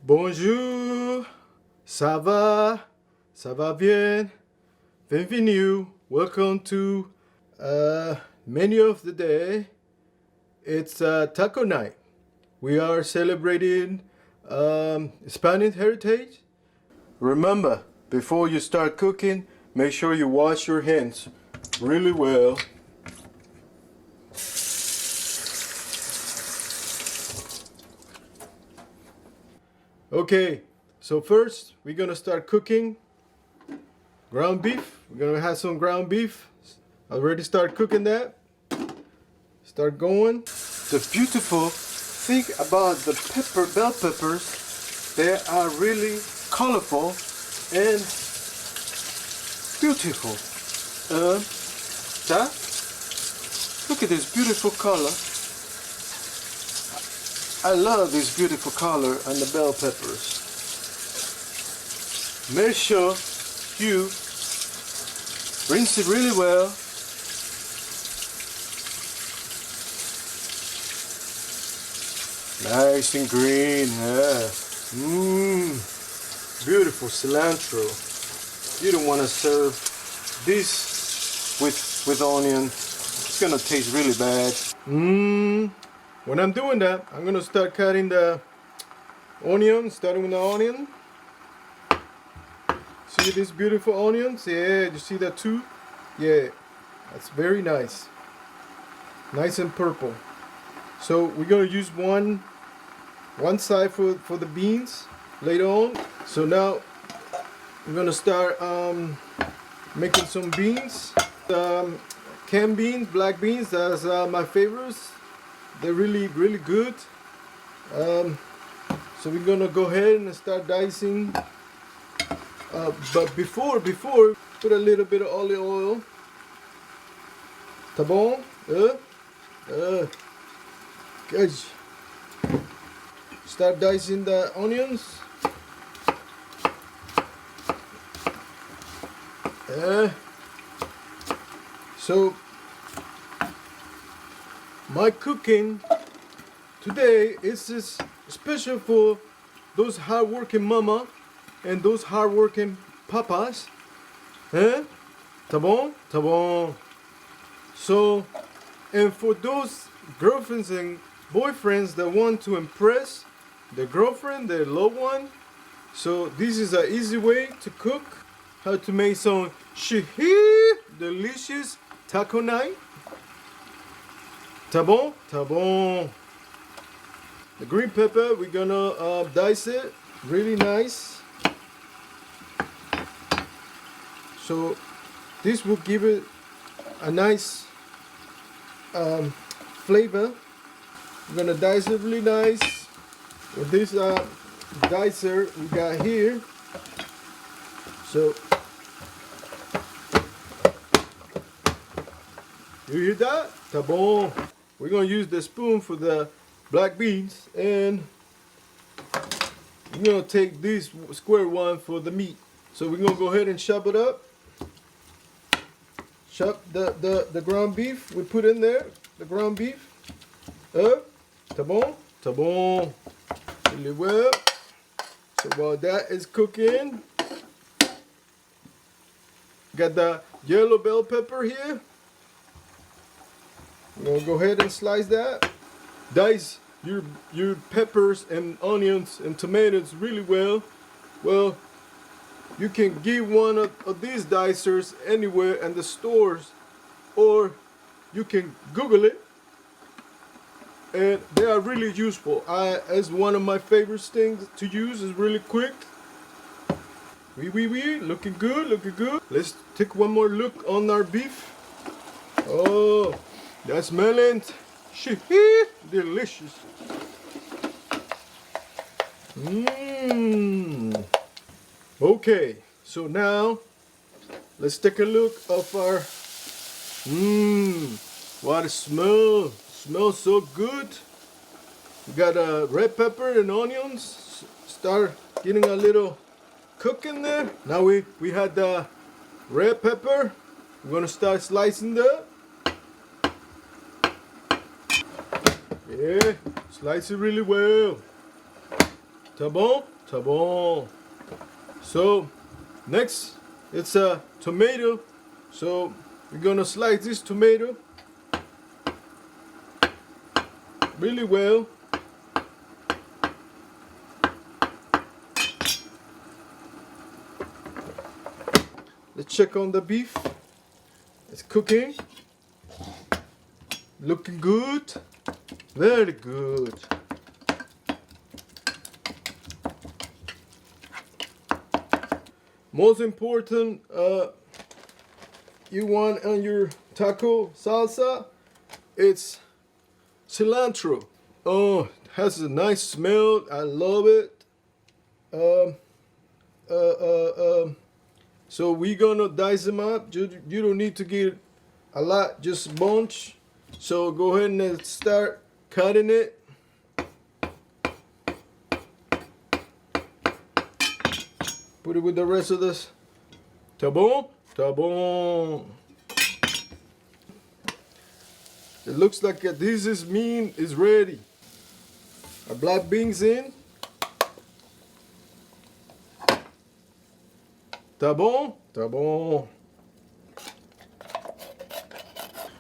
Bonjour, ça va? Ça va bien? Bienvenue. Welcome to menu of the day. It's taco night. We are celebrating Spanish heritage. Remember, before you start cooking, make sure you wash your hands really well. Okay, so first we're gonna start cooking ground beef. We're gonna have some ground beef. Already start cooking that. Start going. The beautiful thing about the bell peppers, they are really colorful and beautiful. Look at this beautiful color. I love this beautiful color on the bell peppers. Make sure you rinse it really well. Nice and green, yeah. Beautiful cilantro. You don't want to serve this with onion. It's gonna taste really bad. When I'm doing that, I'm gonna start cutting the onion, starting with the onion. See these beautiful onions? Yeah, you see that too? Yeah, that's very nice. Nice and purple. So we're gonna use one side for the beans later on. So now we're gonna start making some beans. Canned beans, black beans, that's my favorites. They're really good. So we're gonna go ahead and start dicing. But before, put a little bit of olive oil. Tá bom? Good. Start dicing the onions. So my cooking today is special for those hard-working mama and those hard-working papas. Tá bom? Tá bom. So, and for those girlfriends and boyfriends that want to impress their girlfriend, their loved one, so this is an easy way to cook. How to make some CheeeeheeeDelicious taco night. Tá bom? Tá bom. The green pepper, we're gonna dice it really nice. So this will give it a nice flavor. We're gonna dice it really nice with this dicer we got here. So you hear that? Tá bom. We're gonna use the spoon for the black beans, and we're gonna take this square one for the meat. So we're gonna go ahead and chop it up. Chop the ground beef we put in there. The ground beef. Tá bom? Tá bom. Really well. So while that is cooking, got the yellow bell pepper here. I'm gonna go ahead and slice that. Dice your peppers and onions and tomatoes really well. Well, you can give one of these dicers anywhere in the stores, or you can Google it, and they are really useful. As one of my favorite things to use, is really quick. Looking good, looking good. Let's take one more look on our beef. Oh, that's smelling delicious. Okay, so now let's take a look of our what it smells so good. We got a red pepper and onions. Start getting a little cook in there. Now we had the red pepper. We're gonna start slicing that. Yeah, slice it really well. Tá bom? tá bom. So next it's a tomato. So we're gonna slice this tomato really well. Let's check on the beef. It's cooking. Looking good. Very good. Most important, you want on your taco salsa, it's cilantro. Oh, it has a nice smell. I love it. So we're gonna dice them up. You don't need to get a lot, just a bunch. So go ahead and start cutting it. Put it with the rest of this. Tá bom? Tá bom. It looks like this is mean is ready. Our black beans in. Tá bom? Tá bom.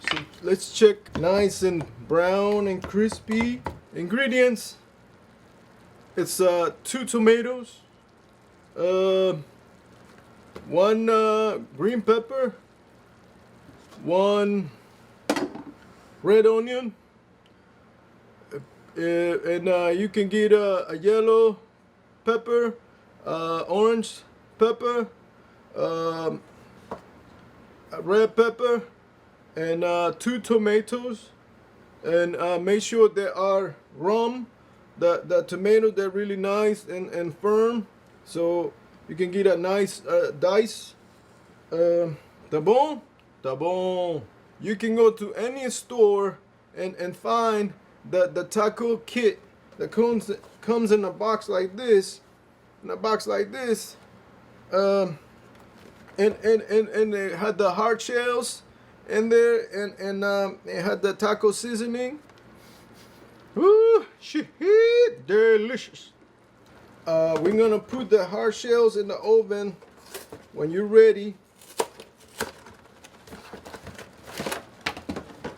So let's check nice and brown and crispy. Ingredients. It's 2 tomatoes. 1 green pepper, 1 red onion, and you can get a yellow pepper, orange pepper, a red pepper, and 2 tomatoes. And make sure they are rum. The tomatoes, they're really nice and firm. So you can get a nice dice. Tá bom? Tá bom. You can go to any store and find the taco kit that comes in a box like this. In a box like this. And it had the hard shells in there, and it had the taco seasoning. Ooh, delicious. We're gonna put the hard shells in the oven when you're ready.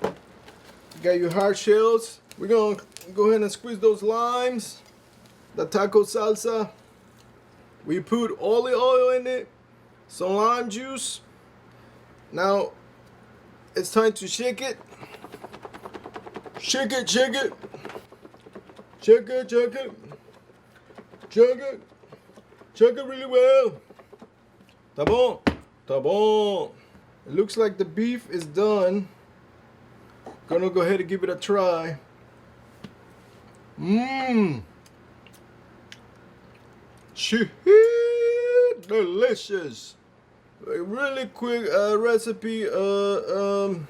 You got your hard shells. We're gonna go ahead and squeeze those limes. The taco salsa. We put olive oil in it, some lime juice. Now it's time to shake it. Shake it, shake it. Shake it, shake it. Chug it. Chug it really well. Tá bom? Tá bom. It looks like the beef is done. Gonna go ahead and give it a try. Mmm. Delicious. A really quick recipe. That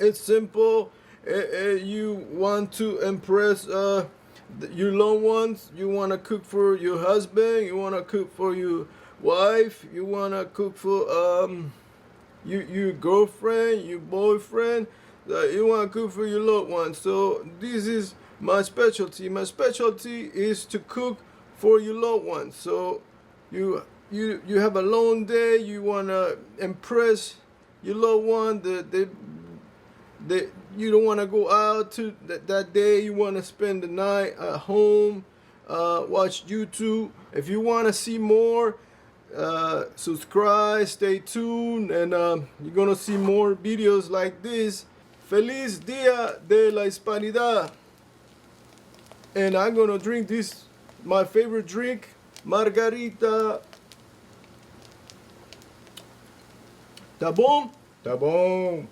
it's simple. You want to impress your loved ones. You want to cook for your husband. You want to cook for your wife. You want to cook for your girlfriend, your boyfriend. You want to cook for your loved ones. So this is my specialty. My specialty is to cook for your loved ones. So you have a long day. You want to impress your loved one. You don't want to go out to that day. You want to spend the night at home, watch YouTube. If you want to see more, subscribe, stay tuned, and you're going to see more videos like this. Feliz Dia de la Hispanidad. And I'm going to drink this, my favorite drink, margarita. Tá bom? Tá bom.